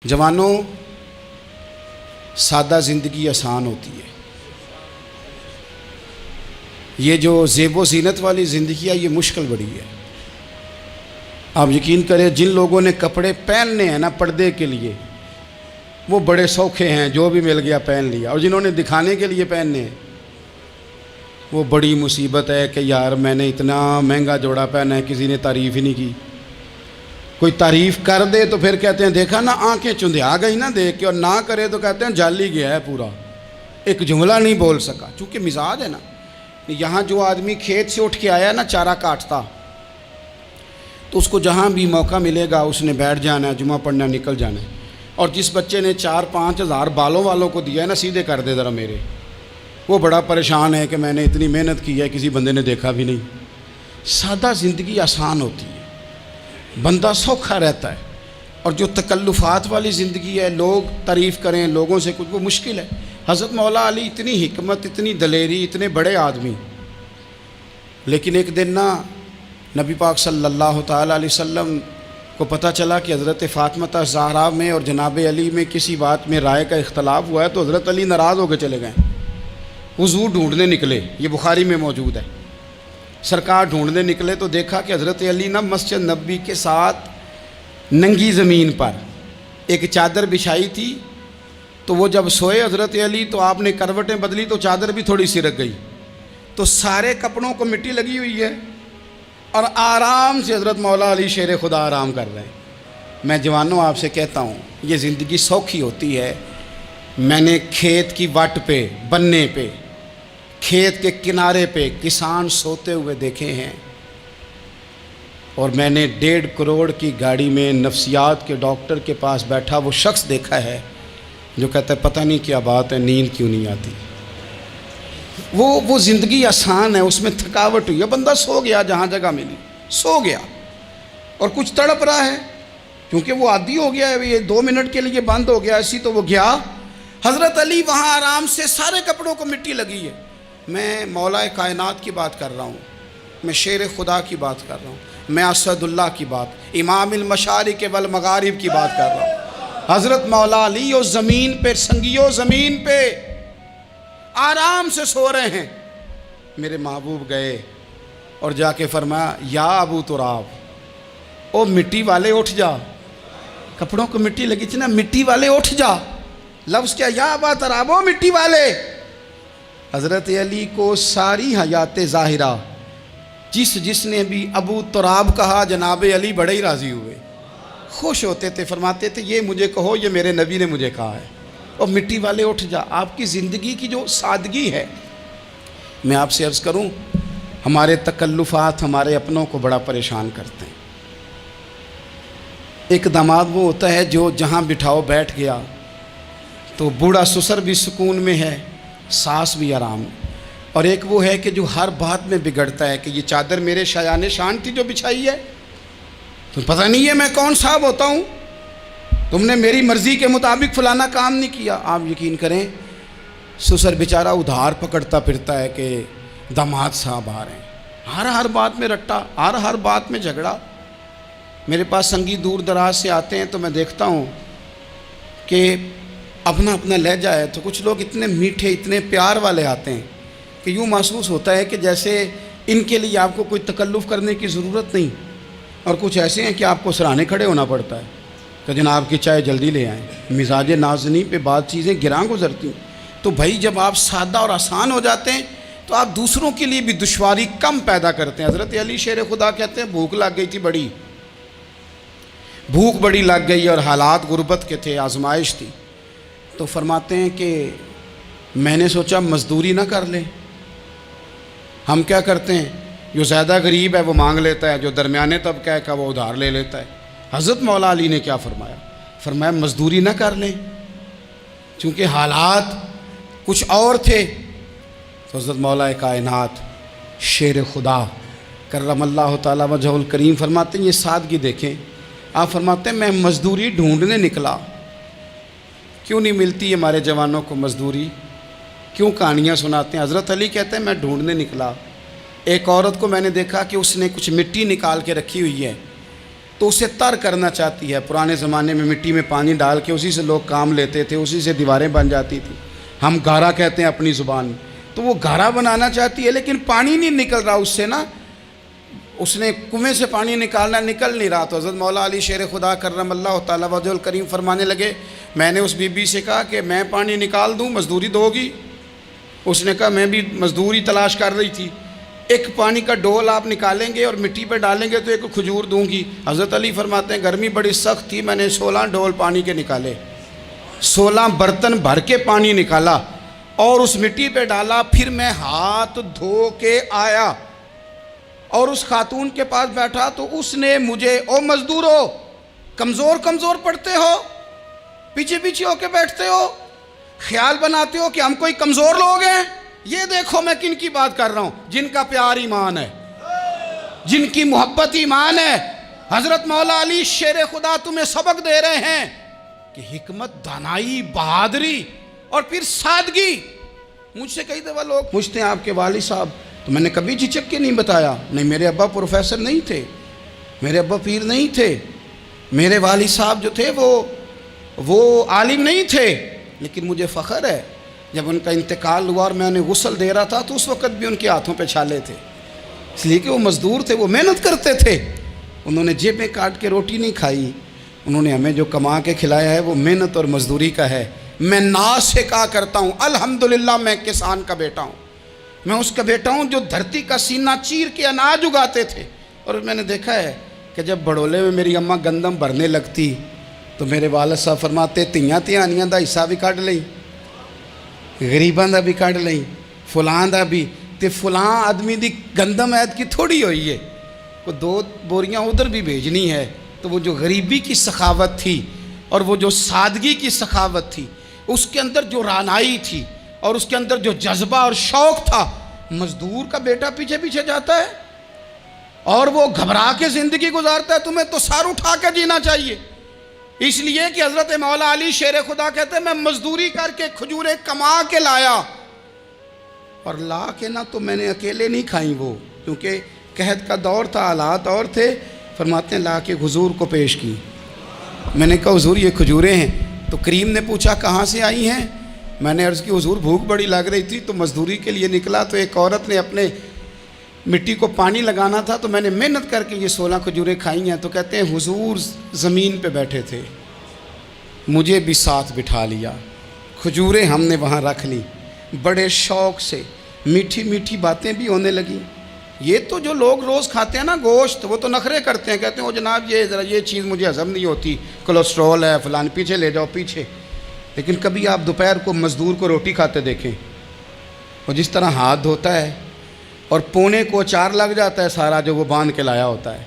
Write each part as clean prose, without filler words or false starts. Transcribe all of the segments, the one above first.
جوانوں، سادہ زندگی آسان ہوتی ہے۔ یہ جو زیب و زینت والی زندگی ہے یہ مشکل بڑی ہے۔ آپ یقین کریں، جن لوگوں نے کپڑے پہننے ہیں نا پردے کے لیے، وہ بڑے سوکھے ہیں، جو بھی مل گیا پہن لیا، اور جنہوں نے دکھانے کے لیے پہننے ہیں وہ بڑی مصیبت ہے کہ یار میں نے اتنا مہنگا جوڑا پہنا ہے، کسی نے تعریف ہی نہیں کی۔ کوئی تعریف کر دے تو پھر کہتے ہیں دیکھا نا، آنکھیں چندھیا گئی نا دیکھ کے، اور نہ کرے تو کہتے ہیں جل ہی گیا ہے پورا، ایک جملہ نہیں بول سکا۔ چونکہ مزاج ہے نا، یہاں جو آدمی کھیت سے اٹھ کے آیا نا چارہ کاٹتا، تو اس کو جہاں بھی موقع ملے گا اس نے بیٹھ جانا ہے، جمعہ پڑھنا، نکل جانا ہے۔ اور جس بچے نے 4-5 ہزار بالوں والوں کو دیا ہے نا، سیدھے کر دے ذرا میرے، وہ بڑا پریشان ہے کہ میں نے اتنی محنت کی ہے، کسی بندے نے دیکھا بھی نہیں۔ سادہ زندگی آسان ہوتی ہے، بندہ سوکھا رہتا ہے، اور جو تکلفات والی زندگی ہے، لوگ تعریف کریں، لوگوں سے کچھ، وہ مشکل ہے۔ حضرت مولا علی اتنی حکمت، اتنی دلیری، اتنے بڑے آدمی، لیکن ایک دن نا نبی پاک صلی اللہ تعالیٰ علیہ وسلم کو پتہ چلا کہ حضرت فاطمہ زہرا میں اور جناب علی میں کسی بات میں رائے کا اختلاف ہوا ہے، تو حضرت علی ناراض ہو کے چلے گئے، حضور ڈھونڈنے نکلے، یہ بخاری میں موجود ہے۔ سرکار ڈھونڈنے نکلے تو دیکھا کہ حضرت علی نا مسجد نبوی کے ساتھ ننگی زمین پر ایک چادر بچھائی تھی، تو وہ جب سوئے حضرت علی تو آپ نے کروٹیں بدلی تو چادر بھی تھوڑی سی رک گئی، تو سارے کپڑوں کو مٹی لگی ہوئی ہے، اور آرام سے حضرت مولا علی شیر خدا آرام کر رہے ہیں۔ میں جوانوں آپ سے کہتا ہوں، یہ زندگی سوکھی ہوتی ہے۔ میں نے کھیت کی وٹ پہ، بننے پہ، کھیت کے کنارے پہ کسان سوتے ہوئے دیکھے ہیں، اور میں نے 1.5 کروڑ کی گاڑی میں نفسیات کے ڈاکٹر کے پاس بیٹھا وہ شخص دیکھا ہے جو کہتا ہے پتہ نہیں کیا بات ہے، نیند کیوں نہیں آتی۔ وہ زندگی آسان ہے، اس میں تھکاوٹ ہوئی ہے، بندہ سو گیا، جہاں جگہ ملی سو گیا، اور کچھ تڑپ رہا ہے کیونکہ وہ عادی ہو گیا ہے، یہ 2 منٹ کے لیے بند ہو گیا، اسی تو وہ گیا۔ حضرت علی وہاں آرام سے، سارے کپڑوں کو مٹی لگی ہے۔ میں مولا کائنات کی بات کر رہا ہوں، میں شیر خدا کی بات کر رہا ہوں، میں اسد اللہ کی بات، امام المشارق والمغارب کی بات کر رہا ہوں۔ حضرت مولا علی اور زمین پہ، سنگیو زمین پہ آرام سے سو رہے ہیں۔ میرے محبوب گئے اور جا کے فرمایا یا ابو تراب، او مٹی والے اٹھ جا، کپڑوں کو مٹی لگی تھی نا، مٹی والے اٹھ جا، لفظ کیا، یا ابا تراب، او مٹی والے۔ حضرت علی کو ساری حیات ظاہرہ جس نے بھی ابو تراب کہا، جناب علی بڑے ہی راضی ہوئے، خوش ہوتے تھے، فرماتے تھے یہ مجھے کہو، یہ میرے نبی نے مجھے کہا ہے، اور مٹی والے اٹھ جا۔ آپ کی زندگی کی جو سادگی ہے، میں آپ سے عرض کروں، ہمارے تکلفات ہمارے اپنوں کو بڑا پریشان کرتے ہیں۔ ایک داماد وہ ہوتا ہے جو جہاں بٹھاؤ بیٹھ گیا، تو بوڑھا سسر بھی سکون میں ہے، ساس بھی آرام میں، اور ایک وہ ہے کہ جو ہر بات میں بگڑتا ہے کہ یہ چادر میرے شایان شان تھی جو بچھائی ہے، تو پتہ نہیں ہے میں کون صاحب ہوتا ہوں، تم نے میری مرضی کے مطابق فلانا کام نہیں کیا۔ آپ یقین کریں، سسر بیچارہ ادھار پکڑتا پھرتا ہے کہ داماد صاحب آ رہے ہیں، ہر بات میں رٹا، ہر بات میں جھگڑا۔ میرے پاس سنگی دور دراز سے آتے ہیں تو میں دیکھتا ہوں کہ اپنا اپنا لہجہ ہے، تو کچھ لوگ اتنے میٹھے، اتنے پیار والے آتے ہیں کہ یوں محسوس ہوتا ہے کہ جیسے ان کے لیے آپ کو کوئی تکلف کرنے کی ضرورت نہیں، اور کچھ ایسے ہیں کہ آپ کو سراہنے کھڑے ہونا پڑتا ہے کہ جناب کی چائے جلدی لے آئیں۔ مزاج نازنی پہ بعض چیزیں گراں گزرتی ہیں، تو بھائی جب آپ سادہ اور آسان ہو جاتے ہیں تو آپ دوسروں کے لیے بھی دشواری کم پیدا کرتے ہیں۔ حضرت علی شیر خدا کہتے ہیں بھوک لگ گئی تھی، بڑی بھوک بڑی لگ گئی، اور حالات غربت کے تھے، آزمائش تھی، تو فرماتے ہیں کہ میں نے سوچا مزدوری نہ کر لیں۔ ہم کیا کرتے ہیں، جو زیادہ غریب ہے وہ مانگ لیتا ہے، جو درمیانے طبقہ کا وہ ادھار لے لیتا ہے۔ حضرت مولا علی نے کیا فرمایا، فرمایا مزدوری نہ کر لیں، چونکہ حالات کچھ اور تھے۔ تو حضرت مولا کائنات شیر خدا کرم اللہ تعالیٰ وجہ الکریم فرماتے ہیں، یہ سادگی دیکھیں۔ آپ فرماتے ہیں میں مزدوری ڈھونڈنے نکلا، کیوں نہیں ملتی ہمارے جوانوں کو مزدوری، کیوں کہانیاں سناتے ہیں۔ حضرت علی کہتے ہیں میں ڈھونڈنے نکلا، ایک عورت کو میں نے دیکھا کہ اس نے کچھ مٹی نکال کے رکھی ہوئی ہے، تو اسے تر کرنا چاہتی ہے۔ پرانے زمانے میں مٹی میں پانی ڈال کے اسی سے لوگ کام لیتے تھے، اسی سے دیواریں بن جاتی تھیں، ہم گارا کہتے ہیں اپنی زبان میں۔ تو وہ گارا بنانا چاہتی ہے لیکن پانی نہیں نکل رہا اس سے نا، اس نے کنویں سے پانی نکالنا، نکل نہیں رہا۔ تو حضرت مولا علی شیر خدا کرم اللہ تعالیٰ وجہ الکریم فرمانے لگے، میں نے اس بی بی سے کہا کہ میں پانی نکال دوں، مزدوری دو گی؟ اس نے کہا میں بھی مزدوری تلاش کر رہی تھی، ایک پانی کا ڈول آپ نکالیں گے اور مٹی پہ ڈالیں گے تو ایک کھجور دوں گی۔ حضرت علی فرماتے ہیں گرمی بڑی سخت تھی، میں نے 16 ڈول پانی کے نکالے، 16 برتن بھر کے پانی نکالا اور اس مٹی پہ ڈالا، پھر میں ہاتھ دھو کے آیا اور اس خاتون کے پاس بیٹھا تو اس نے مجھے، او مزدورو کمزور کمزور پڑھتے ہو، پیچھے پیچھے ہو کے بیٹھتے ہو، خیال بناتے ہو کہ ہم کوئی کمزور لوگ ہیں، یہ دیکھو میں کن کی بات کر رہا ہوں، جن کا پیار ایمان ہے، جن کی محبت ایمان ہے۔ حضرت مولا علی شیر خدا تمہیں سبق دے رہے ہیں کہ حکمت، دانائی، بہادری اور پھر سادگی۔ مجھ سے کئی دفعہ لوگ پوچھتے ہیں آپ کے والد صاحب، تو میں نے کبھی جھجک کے نہیں بتایا، نہیں میرے ابا پروفیسر نہیں تھے، میرے ابا پیر نہیں تھے، میرے والد صاحب جو تھے وہ عالم نہیں تھے، لیکن مجھے فخر ہے جب ان کا انتقال ہوا اور میں انہیں غسل دے رہا تھا تو اس وقت بھی ان کے ہاتھوں پہ چھالے تھے، اس لیے کہ وہ مزدور تھے، وہ محنت کرتے تھے، انہوں نے جیبیں کاٹ کے روٹی نہیں کھائی، انہوں نے ہمیں جو کما کے کھلایا ہے وہ محنت اور مزدوری کا ہے۔ میں ناز سے کہا کرتا ہوں الحمدللہ میں کسان کا بیٹا ہوں، میں اس کا بیٹا ہوں جو دھرتی کا سینہ چیر کے اناج اگاتے تھے۔ اور میں نے دیکھا ہے کہ جب بڑولے میں میری اماں گندم بھرنے لگتی تو میرے والد صاحب فرماتے تیاں تیانیاں دا حصہ بھی کٹ لئی، غریباں دا بھی کٹ لئی، فلاں دا بھی، تے فلاں آدمی دی گندم عید کی تھوڑی ہوئی ہے، وہ 2 بوریاں ادھر بھی بھیجنی ہے۔ تو وہ جو غریبی کی سخاوت تھی اور وہ جو سادگی کی سخاوت تھی، اس کے اندر جو رانائی تھی اور اس کے اندر جو جذبہ اور شوق تھا، مزدور کا بیٹا پیچھے پیچھے جاتا ہے اور وہ گھبرا کے زندگی گزارتا ہے، تمہیں تو سر اٹھا کے جینا چاہیے۔ اس لیے کہ حضرت مولا علی شیر خدا کہتے ہیں میں مزدوری کر کے کھجوریں کما کے لایا، اور لا کے نہ تو میں نے اکیلے نہیں کھائیں وہ، کیونکہ قحط کا دور تھا، حالات اور تھے، فرماتے ہیں لا کے حضور کو پیش کی۔ میں نے کہا حضور یہ کھجوریں ہیں، تو کریم نے پوچھا کہاں سے آئی ہیں؟ میں نے عرض کی حضور بھوک بڑی لگ رہی تھی تو مزدوری کے لیے نکلا، تو ایک عورت نے اپنے مٹی کو پانی لگانا تھا تو میں نے محنت کر کے یہ 16 کھجوریں کھائی ہیں۔ تو کہتے ہیں حضور زمین پہ بیٹھے تھے، مجھے بھی ساتھ بٹھا لیا، کھجوریں ہم نے وہاں رکھ لی، بڑے شوق سے میٹھی میٹھی باتیں بھی ہونے لگیں۔ یہ تو جو لوگ روز کھاتے ہیں نا گوشت، وہ تو نخرے کرتے ہیں، کہتے ہیں وہ جناب یہ ذرا یہ چیز مجھے ہضم نہیں ہوتی، کولیسٹرول ہے فلان، پیچھے لے جاؤ پیچھے۔ لیکن کبھی آپ دوپہر کو مزدور کو روٹی کھاتے دیکھیں، وہ جس طرح ہاتھ دھوتا ہے اور پونے کو اچار لگ جاتا ہے سارا جو وہ باندھ کے لایا ہوتا ہے،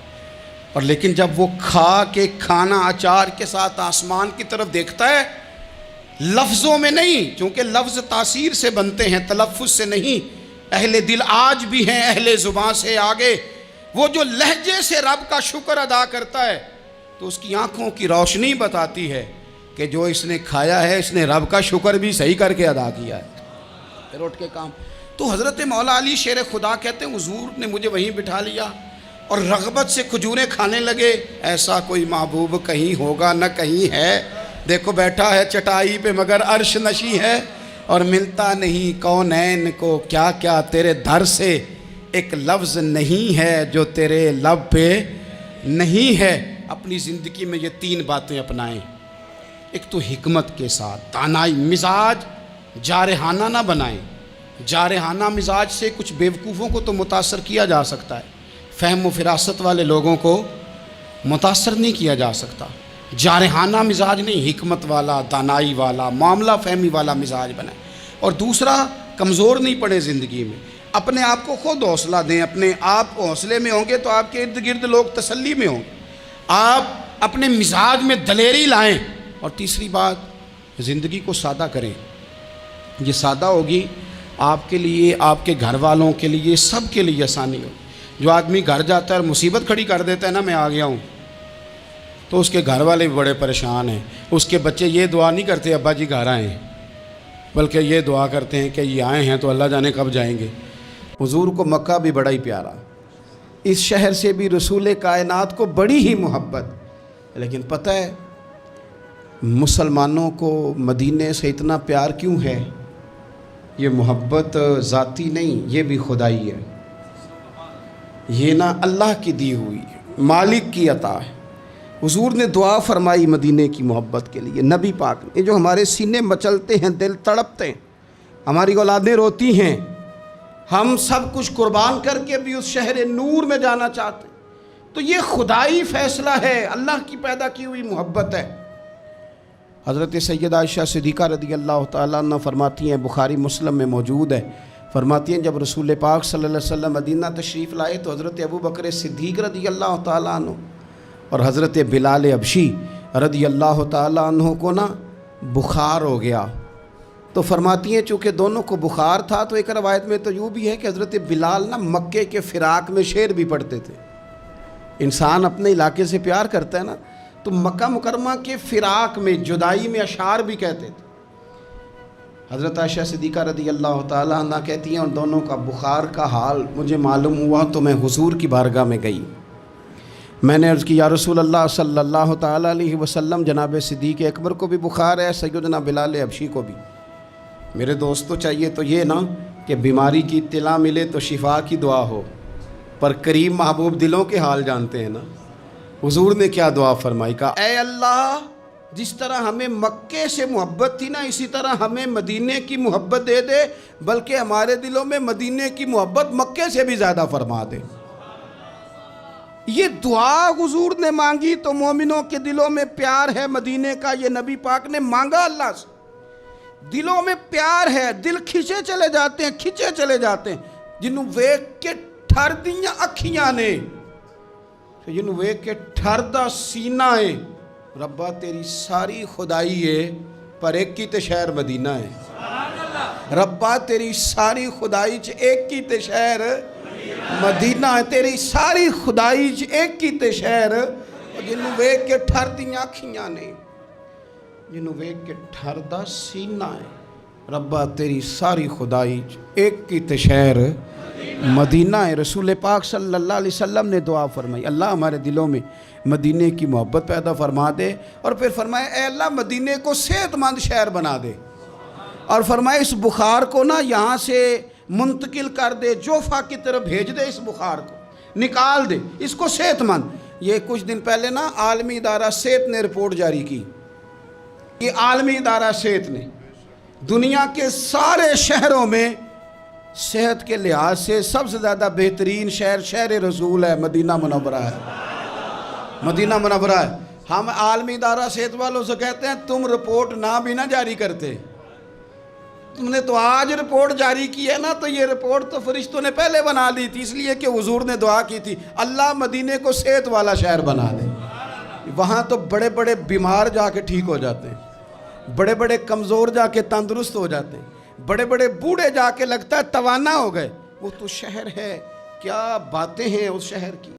اور لیکن جب وہ کھا کے کھانا اچار کے ساتھ آسمان کی طرف دیکھتا ہے، لفظوں میں نہیں، چونکہ لفظ تاثیر سے بنتے ہیں تلفظ سے نہیں، اہل دل آج بھی ہیں اہل زبان سے آگے، وہ جو لہجے سے رب کا شکر ادا کرتا ہے تو اس کی آنکھوں کی روشنی بتاتی ہے کہ جو اس نے کھایا ہے اس نے رب کا شکر بھی صحیح کر کے ادا کیا ہے، پھر اٹھ کے کام۔ تو حضرت مولا علی شیر خدا کہتے ہیں حضور نے مجھے وہیں بٹھا لیا اور رغبت سے کھجوریں کھانے لگے۔ ایسا کوئی محبوب کہیں ہوگا نہ کہیں ہے، دیکھو بیٹھا ہے چٹائی پہ مگر عرش نشی ہے، اور ملتا نہیں کونین کو کیا کیا تیرے در سے، ایک لفظ نہیں ہے جو تیرے لب پہ نہیں ہے۔ اپنی زندگی میں یہ 3 باتیں اپنائیں، ایک تو حکمت کے ساتھ دانائی، مزاج جارحانہ نہ بنائیں، جارحانہ مزاج سے کچھ بیوقوفوں کو تو متاثر کیا جا سکتا ہے، فہم و فراست والے لوگوں کو متاثر نہیں کیا جا سکتا۔ جارحانہ مزاج نہیں، حکمت والا، دانائی والا، معاملہ فہمی والا مزاج بنائیں۔ اور دوسرا، کمزور نہیں پڑے زندگی میں، اپنے آپ کو خود حوصلہ دیں، اپنے آپ حوصلے میں ہوں گے تو آپ کے ارد گرد لوگ تسلی میں ہوں گے، آپ اپنے مزاج میں دلیری لائیں۔ اور تیسری بات، زندگی کو سادہ کریں، یہ سادہ ہوگی آپ کے لیے، آپ کے گھر والوں کے لیے، سب کے لیے آسانی ہو۔ جو آدمی گھر جاتا ہے اور مصیبت کھڑی کر دیتا ہے نا میں آ گیا ہوں، تو اس کے گھر والے بھی بڑے پریشان ہیں، اس کے بچے یہ دعا نہیں کرتے ابا جی گھر آئیں، بلکہ یہ دعا کرتے ہیں کہ یہ آئے ہیں تو اللہ جانے کب جائیں گے۔ حضور کو مکہ بھی بڑا ہی پیارا، اس شہر سے بھی رسول کائنات کو بڑی ہی محبت، لیکن پتہ ہے مسلمانوں کو مدینے سے اتنا پیار کیوں ہے؟ یہ محبت ذاتی نہیں، یہ بھی خدائی ہے، یہ نہ اللہ کی دی ہوئی ہے، مالک کی عطا ہے۔ حضور نے دعا فرمائی مدینے کی محبت کے لیے، نبی پاک نے، جو ہمارے سینے مچلتے ہیں، دل تڑپتے ہیں، ہماری اولادیں روتی ہیں، ہم سب کچھ قربان کر کے بھی اس شہر نور میں جانا چاہتے ہیں، تو یہ خدائی فیصلہ ہے، اللہ کی پیدا کی ہوئی محبت ہے۔ حضرت سیدہ عائشہ صدیقہ رضی اللہ تعالیٰ عنہ فرماتی ہیں، بخاری مسلم میں موجود ہے، فرماتی ہیں جب رسول پاک صلی اللہ علیہ وسلم مدینہ تشریف لائے تو حضرت ابو بکر صدیق رضی اللہ تعالیٰ عنہ اور حضرت بلال حبشی رضی اللہ تعالیٰ عنہ کو نا بخار ہو گیا۔ تو فرماتی ہیں چونکہ دونوں کو بخار تھا تو ایک روایت میں تو یوں بھی ہے کہ حضرت بلال نا مکے کے فراق میں شعر بھی پڑھتے تھے۔ انسان اپنے علاقے سے پیار کرتا ہے نا، تو مکہ مکرمہ کے فراق میں، جدائی میں اشعار بھی کہتے تھے۔ حضرت عائشہ صدیقہ رضی اللہ تعالیٰ عنہ کہتی ہیں اور دونوں کا بخار کا حال مجھے معلوم ہوا تو میں حضور کی بارگاہ میں گئی، میں نے عرض کی یا رسول اللہ صلی اللہ تعالیٰ علیہ وسلم، جناب صدیق اکبر کو بھی بخار ہے، سیدنا بلال حبشی کو بھی، میرے دوستو چاہیے تو یہ نا کہ بیماری کی اطلاع ملے تو شفا کی دعا ہو، پر کریم محبوب دلوں کے حال جانتے ہیں نا۔ حضور نے کیا دعا فرمائی، کہا اے اللہ جس طرح ہمیں مکے سے محبت تھی نا، اسی طرح ہمیں مدینے کی محبت دے دے، بلکہ ہمارے دلوں میں مدینے کی محبت مکے سے بھی زیادہ فرما دے۔ یہ دعا حضور نے مانگی تو مومنوں کے دلوں میں پیار ہے مدینے کا، یہ نبی پاک نے مانگا اللہ سے، دلوں میں پیار ہے، دل کھچے چلے جاتے ہیں جنہوں ویک کے ٹھر دیاں اکھیاں نے، جنہوں ویک کے ٹھر دا سینہ ہے، ربا تیری ساری خدائی ہے پر ایک کی تے شہر مدینہ ہے، ربا تیری ساری خدائی چ ایک کی تے شہر مدینہ ہے، تیری ساری خدائی چ ایک کی تے شہر، جنہوں ویک کے ٹھر دیاں اکھیاں نے، جنہوں ویک کے ٹھر دا سینہ ہے، ربا تیری ساری خدائی چ ایک کی تے شہر مدینہ ہے۔ رسول پاک صلی اللہ علیہ وسلم نے دعا فرمائی، اللہ ہمارے دلوں میں مدینے کی محبت پیدا فرما دے، اور پھر فرمائے اے اللہ مدینے کو صحت مند شہر بنا دے، اور فرمائے اس بخار کو نا یہاں سے منتقل کر دے، جوفا کی طرف بھیج دے، اس بخار کو نکال دے، اس کو صحت مند۔ یہ کچھ دن پہلے نا عالمی ادارہ صحت نے رپورٹ جاری کی، یہ عالمی ادارہ صحت نے دنیا کے سارے شہروں میں صحت کے لحاظ سے سب سے زیادہ بہترین شہر شہر رسول ہے، مدینہ منورہ ہے، مدینہ منورہ ہے۔ ہم عالمی ادارہ صحت والوں سے کہتے ہیں تم رپورٹ نہ بھی نہ جاری کرتے، تم نے تو آج رپورٹ جاری کی ہے نا، تو یہ رپورٹ تو فرشتوں نے پہلے بنا لی تھی، اس لیے کہ حضور نے دعا کی تھی اللہ مدینے کو صحت والا شہر بنا دے۔ وہاں تو بڑے بڑے بیمار جا کے ٹھیک ہو جاتے ہیں، بڑے بڑے کمزور جا کے تندرست ہو جاتے ہیں، بڑے بڑے بوڑھے جا کے لگتا ہے توانا ہو گئے۔ وہ تو شہر ہے، کیا باتیں ہیں اس شہر کی۔